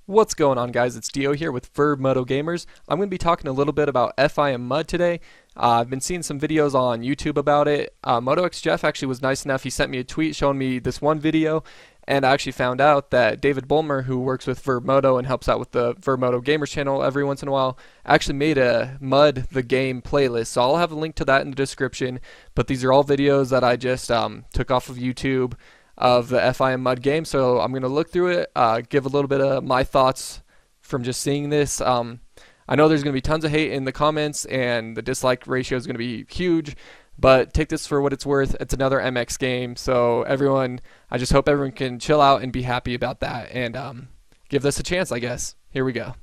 What's going on, guys? It's DeeO here with vurbmotogamers. I'm going to be talking a little bit about FIM Mud today. I've been seeing some videos on YouTube about it. MotoX Jeff actually was nice enough. He sent me a tweet showing me this one video, and I actually found out that David Bulmer, who works with vurbmoto and helps out with the vurbmotogamers channel every once in a while, actually made a Mud the Game playlist. So I'll have a link to that in the description. But these are all videos that I just took off of YouTube of the FIM Mud game, so I'm going to look through it, give a little bit of my thoughts from just seeing this. I know there's going to be tons of hate in the comments, and the dislike ratio is going to be huge, but take this for what it's worth. It's another MX game, so I just hope everyone can chill out and be happy about that, and give this a chance, I guess. Here we go.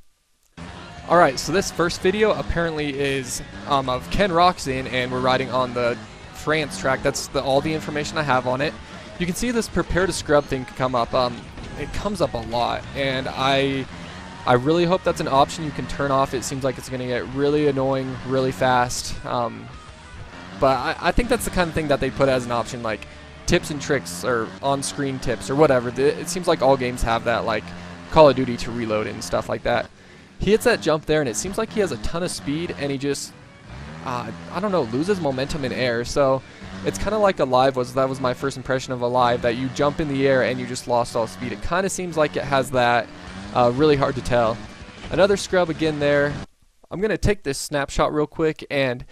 Alright, so this first video apparently is of Ken Roczen, and we're riding on the France track. That's all the information I have on it. You can see this prepare to scrub thing come up. It comes up a lot, and I really hope that's an option you can turn off. It seems like it's going to get really annoying really fast. But I think that's the kind of thing that they put as an option, like tips and tricks or on-screen tips or whatever. It seems like all games have that, like Call of Duty to reload and stuff like that. He hits that jump there, and it seems like he has a ton of speed, and he just, I don't know, loses momentum in air. So it's kind of like Alive was. That was my first impression of Alive, that you jump in the air and you just lost all speed. It kind of seems like it has that. Really hard to tell. Another scrub again there. I'm going to take this snapshot real quick and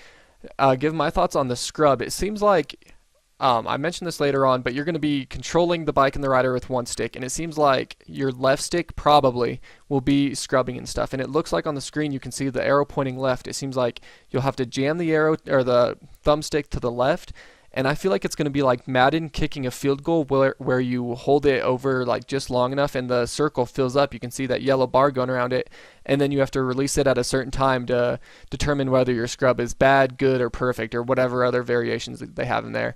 give my thoughts on the scrub. It seems like, I mentioned this later on, but you're going to be controlling the bike and the rider with one stick, and it seems like your left stick probably will be scrubbing and stuff. And it looks like on the screen you can see the arrow pointing left. It seems like you'll have to jam the arrow or the thumbstick to the left. And I feel like it's going to be like Madden kicking a field goal where you hold it over like just long enough and the circle fills up. You can see that yellow bar going around it, and then you have to release it at a certain time to determine whether your scrub is bad, good, or perfect, or whatever other variations that they have in there.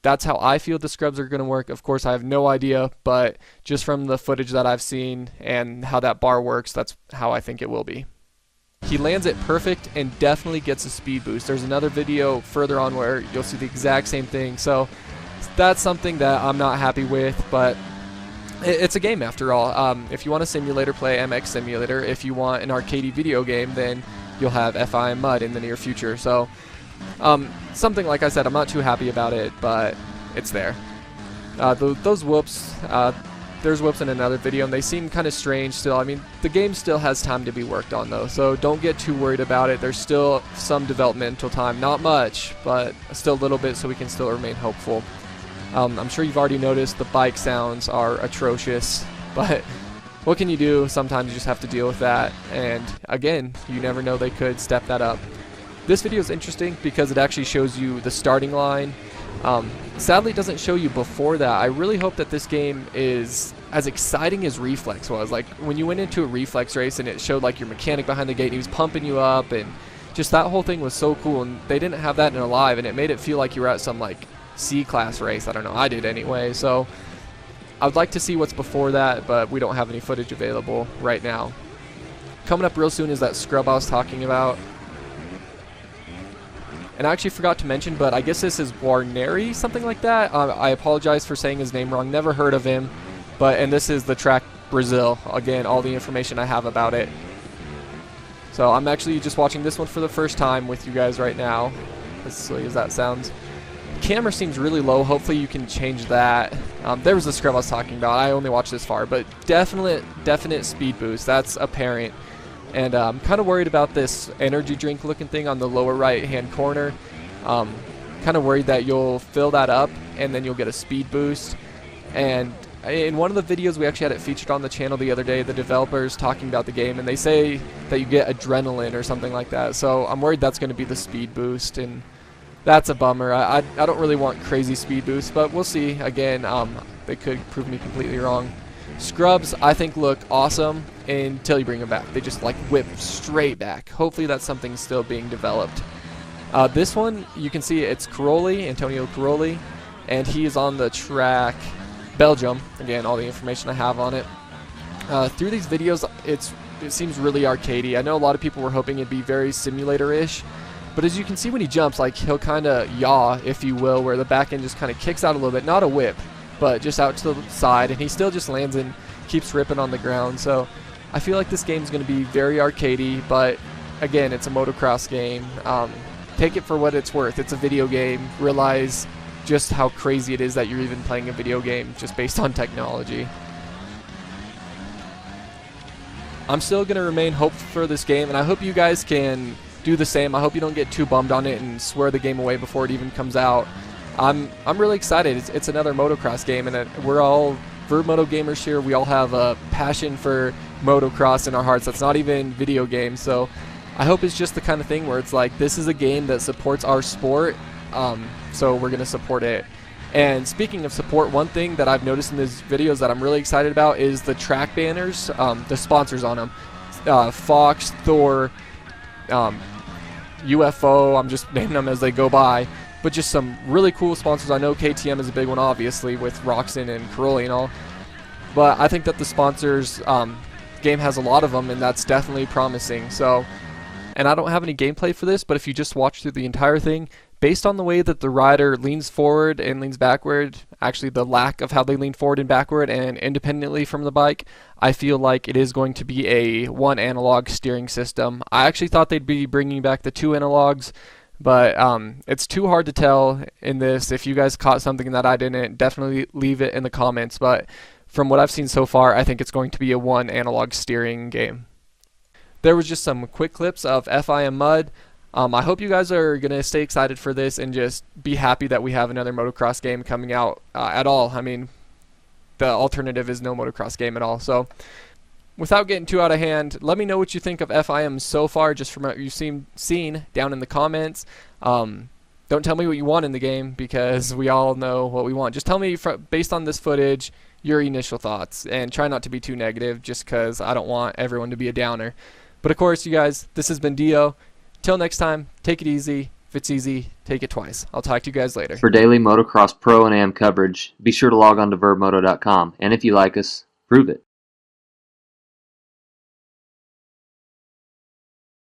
That's how I feel the scrubs are going to work. Of course, I have no idea, but just from the footage that I've seen and how that bar works, that's how I think it will be. He lands it perfect and definitely gets a speed boost. There's another video further on where you'll see the exact same thing. So that's something that I'm not happy with, but it's a game after all. If you want a simulator, play MX Simulator. If you want an arcadey video game, then you'll have FIM Mud in the near future. So something, like I said, I'm not too happy about it, but it's there. Those whoops, there's whoops in another video, and they seem kind of strange still. I mean, the game still has time to be worked on, though, so don't get too worried about it. There's still some developmental time. Not much, but still a little bit, so we can still remain hopeful. I'm sure you've already noticed the bike sounds are atrocious, but what can you do? Sometimes you just have to deal with that, and again, you never know, they could step that up. This video is interesting because it actually shows you the starting line. Sadly, it doesn't show you before that. I really hope that this game is as exciting as Reflex was. Like, when you went into a Reflex race and it showed like your mechanic behind the gate and he was pumping you up, and just that whole thing was so cool, and they didn't have that in Alive, and it made it feel like you were at some like C-class race. I don't know, I did anyway. So I would like to see what's before that, but we don't have any footage available right now. Coming up real soon is that scrub I was talking about. And I actually forgot to mention, but I guess this is Guarneri, something like that. I apologize for saying his name wrong. Never heard of him. And this is the track Brazil. Again, all the information I have about it. So I'm actually just watching this one for the first time with you guys right now, as silly as that sounds. The camera seems really low. Hopefully you can change that. There was the scrub I was talking about. I only watched this far, but definite speed boost. That's apparent. And I'm kind of worried about this energy drink looking thing on the lower right hand corner. Kind of worried that you'll fill that up and then you'll get a speed boost. And in one of the videos we actually had it featured on the channel the other day, the developers talking about the game, and they say that you get adrenaline or something like that. So I'm worried that's going to be the speed boost, and that's a bummer. I don't really want crazy speed boosts, but we'll see. Again, they could prove me completely wrong. Scrubs, I think, look awesome until you bring them back. They just like whip straight back. Hopefully that's something still being developed. This one, you can see it's Caroli, Antonio Caroli, and he is on the track Belgium. Again, all the information I have on it. Through these videos, it seems really arcadey. I know a lot of people were hoping it'd be very simulator-ish, But as you can see when he jumps, like he'll kind of yaw, if you will, where the back end just kind of kicks out a little bit. Not a whip, but just out to the side, and he still just lands and keeps ripping on the ground. So I feel like this game is going to be very arcadey, but again, it's a motocross game. Take it for what it's worth. It's a video game. Realize just how crazy it is that you're even playing a video game just based on technology. I'm still going to remain hopeful for this game, and I hope you guys can do the same. I hope you don't get too bummed on it and swear the game away before it even comes out. I'm really excited. It's another motocross game, and we're all vurbmotogamers here. We all have a passion for motocross in our hearts. That's not even video games. So I hope it's just the kind of thing where it's like, this is a game that supports our sport, so we're going to support it. And speaking of support, one thing that I've noticed in these videos that I'm really excited about is the track banners, the sponsors on them. Fox, Thor, UFO, I'm just naming them as they go by. But just some really cool sponsors. I know KTM is a big one, obviously, with Roxon and Caroli and all. But I think that the sponsors game has a lot of them, and that's definitely promising. So, and I don't have any gameplay for this, but if you just watch through the entire thing, based on the way that the rider leans forward and leans backward, actually the lack of how they lean forward and backward and independently from the bike, I feel like it is going to be a one analog steering system. I actually thought they'd be bringing back the two analogs, but it's too hard to tell in this. If you guys caught something that I didn't, definitely leave it in the comments. But from what I've seen so far, I think it's going to be a one analog steering game. There was just some quick clips of FIM Mud. I hope you guys are going to stay excited for this and just be happy that we have another motocross game coming out at all. I mean, the alternative is no motocross game at all. So without getting too out of hand, let me know what you think of FIM so far, just from what you've seen down in the comments. Don't tell me what you want in the game, because we all know what we want. Just tell me, based on this footage, your initial thoughts, and try not to be too negative, just because I don't want everyone to be a downer. But of course, you guys, this has been DeeO. Till next time, take it easy. If it's easy, take it twice. I'll talk to you guys later. For daily motocross pro and am coverage, be sure to log on to vurbmoto.com. And if you like us, prove it.